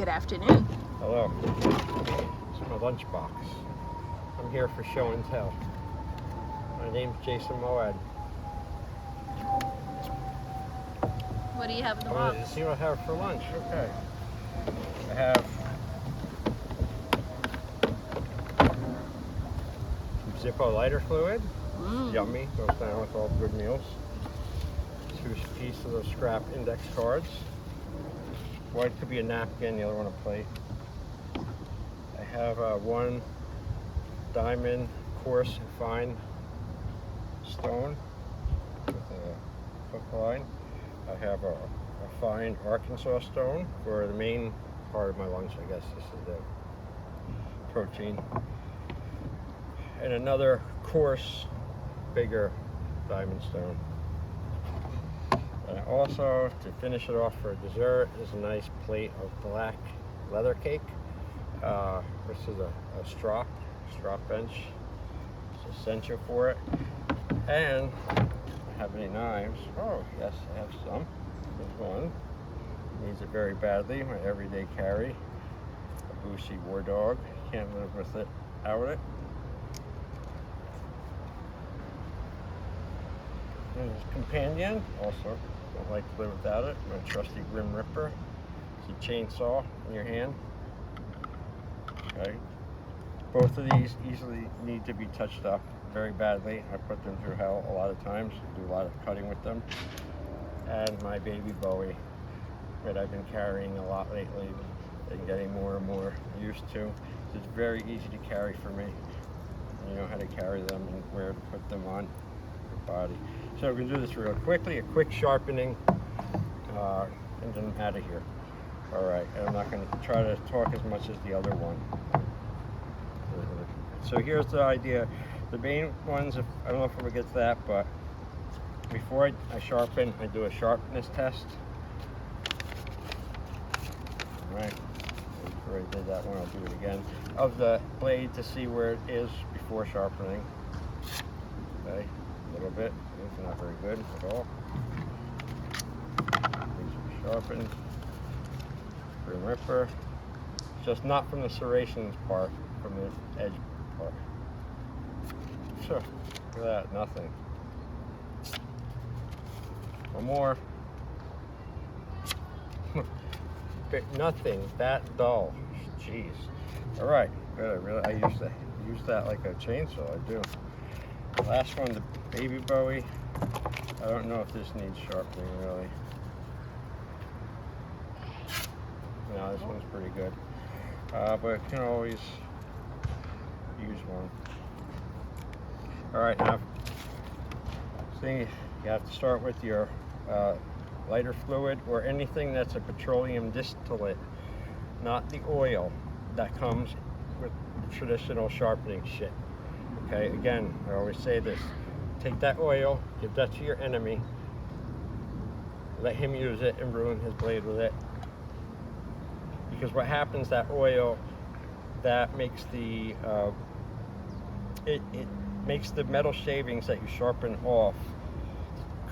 Good afternoon. Hello. It's my lunch box. I'm here for show and tell. My name's Jason Mowad. What do you have in the I box? wanted to see what I have for lunch. Okay. I have some Zippo lighter fluid. Yummy. Goes down with all good meals. 2 pieces of scrap index cards. One could be a napkin, the other one a plate. I have one diamond coarse and fine stone with a hook line. I have a fine Arkansas stone for the main part of my lunch. I guess this is the protein. And another coarse, bigger diamond stone. And also, to finish it off for dessert, is a nice plate of black leather cake. This is a strop bench. It's essential for it. And I have any knives? Oh, yes, I have some. There's one. Needs it very badly. My everyday carry. A Boosie war dog. Can't live with it without it. And this companion, also don't like to live without it. My trusty Grim Ripper. It's a chainsaw in your hand. Okay. Both of these easily need to be touched up very badly. I put them through hell a lot of times. Do a lot of cutting with them. And my baby Bowie that I've been carrying a lot lately and getting more and more used to. It's very easy to carry for me. You know how to carry them and where to put them on your body. So we're going to do this real quickly, a quick sharpening, and then I'm out of here. All right, and I'm not going to try to talk as much as the other one. So here's the idea. The main ones, I don't know if we'll get to that, but before I sharpen, I do a sharpness test. All right, before I did that one, I'll do it again. Of the blade to see where it is before sharpening. Okay, a little bit. It's not very good at all. These are sharpened. Grim Ripper. Just not from the serrations part, from the edge part. Sure. Look at that, nothing. One more. Nothing that dull. Jeez. All right, good. I use that like a chainsaw. I do. Last one, the baby Bowie. I don't know if this needs sharpening really. No, this one's pretty good. But you can always use one. All right, now, you have to start with your lighter fluid or anything that's a petroleum distillate, not the oil that comes with traditional sharpening shit. Okay, again, I always say this. Take that oil, give that to your enemy, let him use it and ruin his blade with it. Because what happens, that oil, that makes the, it makes the metal shavings that you sharpen off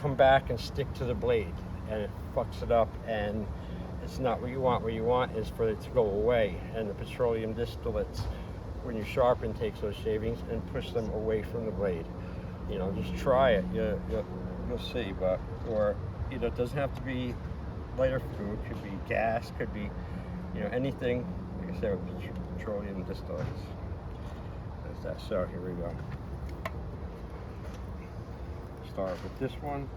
come back and stick to the blade, and it fucks it up, and it's not what you want. What you want is for it to go away, and the petroleum distillates, when you sharpen, takes those shavings and push them away from the blade. You know, just try it. You'll see. But or you know, it doesn't have to be lighter fluid. Could be gas. Could be anything. Like I said, with petroleum distillates. That's that. So here we go. Start with this one.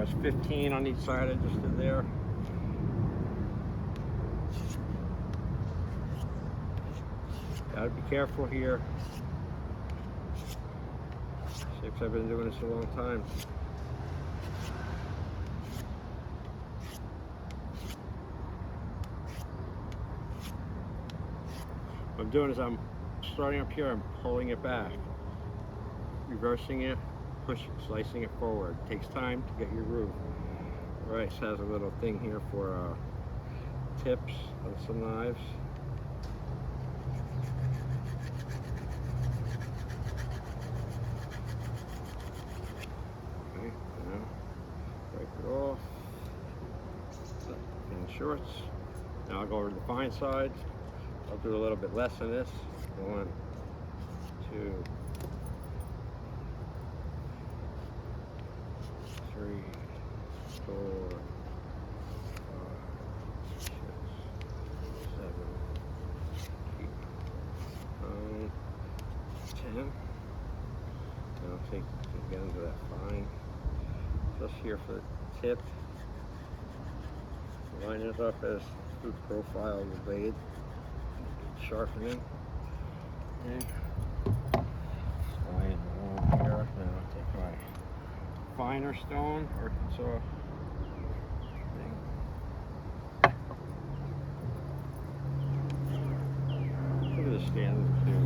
That's 15 on each side I just did there. Gotta be careful here. 6, I've been doing this a long time. What I'm doing is I'm starting up here, I'm pulling it back, reversing it, slicing it forward. It takes time to get your groove. Right, this has a little thing here for tips on some knives. Okay, now wipe it off. And the shorts. Now I'll go over to the fine side. I'll do a little bit less than this. 1, 2, 3, 4, 5, 6, 7, 8, 9, 10. And I'll take get into that fine. Just here for the tip. Line it up as the profile of the blade. Sharpening. Okay. Line it along here. Now I'll take my finer stone or saw thing. Look at the stand too.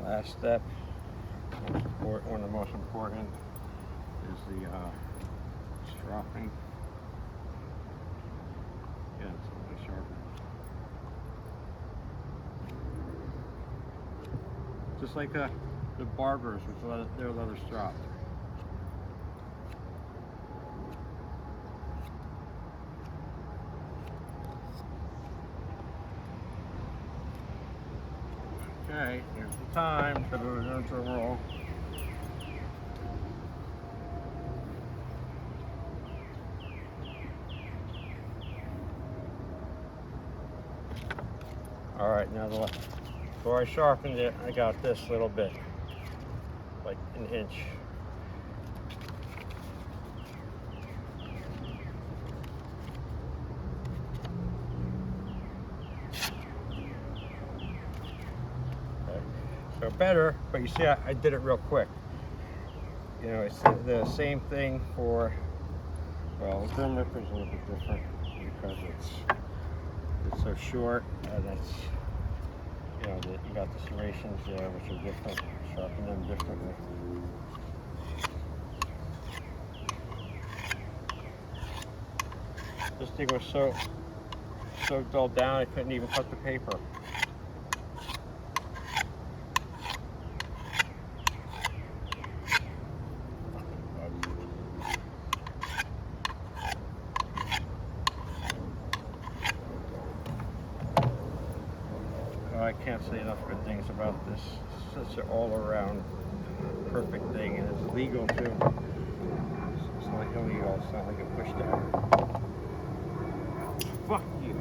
Last step, one of the most important, is the sharpening. Yeah, it's only sharpening. Just like the barbers with their leather strop. Okay, here's the time to move into a roll. Alright, now before I sharpened it, I got this little bit, like an inch. So better, but you see I did it real quick. You know, it's the same thing for, well, the grim ripper is a little bit different because it's so short and it's, you know, you got the serrations there which are different, sharpen them differently. This thing was so dulled down I couldn't even cut the paper. I can't say enough good things about this. It's such an all-around perfect thing, and it's legal too. It's not illegal. It's not like a push down. Fuck you.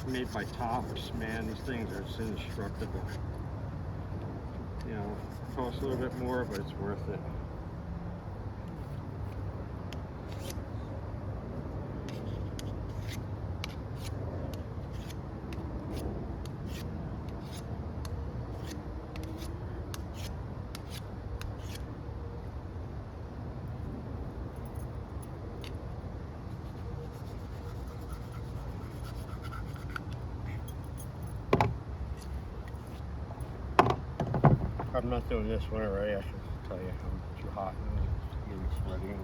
Made by Tops, man, these things are just indestructible. You know, it costs a little bit more, but it's worth it. I'm not doing this one already. I should tell you I'm too hot and getting sweaty.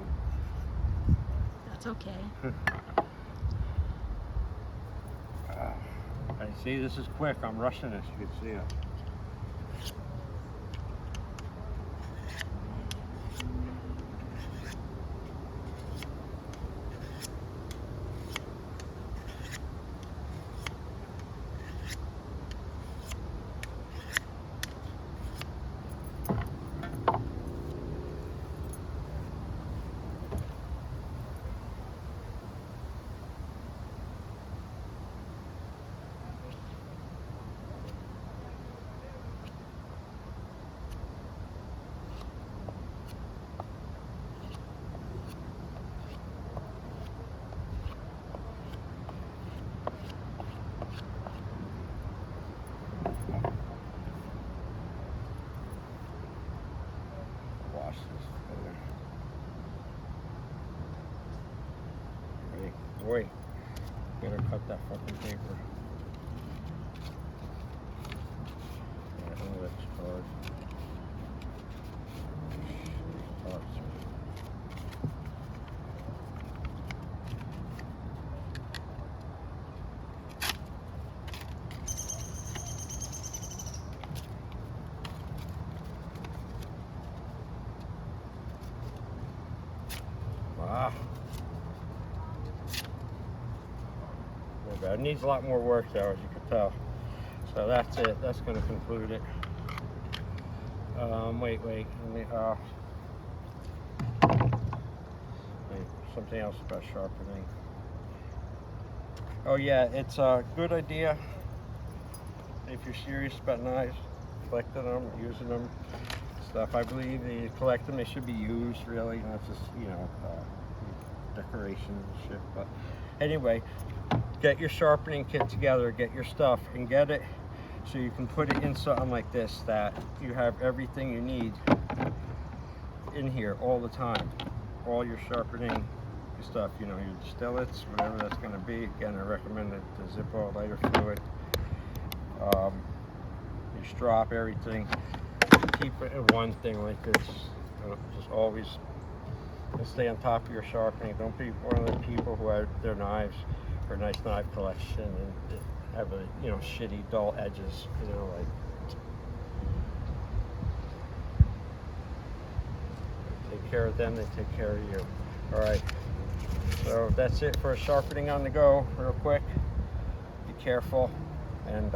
That's okay. I see this is quick. I'm rushing this. You can see it. Wash this better. Hey, boy, better cut that fucking paper. Yeah, oh, that's hard. Wow. Not bad. It needs a lot more work though, as you can tell. So that's it. That's going to conclude it. Wait. Let me, wait, something else about sharpening. Oh yeah, it's a good idea if you're serious about knives, collecting them, using them, stuff. I believe you collect them, they should be used really, not just, you know, decoration and shit. But anyway, get your sharpening kit together, get your stuff, and get it so you can put it in something like this, that you have everything you need in here all the time. All your sharpening stuff, you know, your distillets, whatever that's going to be. Again, I recommend the Zippo lighter fluid. Your strop, everything. Keep it in one thing like this. Just always stay on top of your sharpening. Don't be one of the people who have their knives or nice knife collection and have a, you know, shitty dull edges, you know, like. Take care of them, they take care of you. All right, so that's it for sharpening on the go, real quick. Be careful, and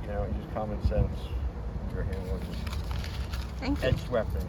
you know, use common sense. Your handling Thank you. edged weapons.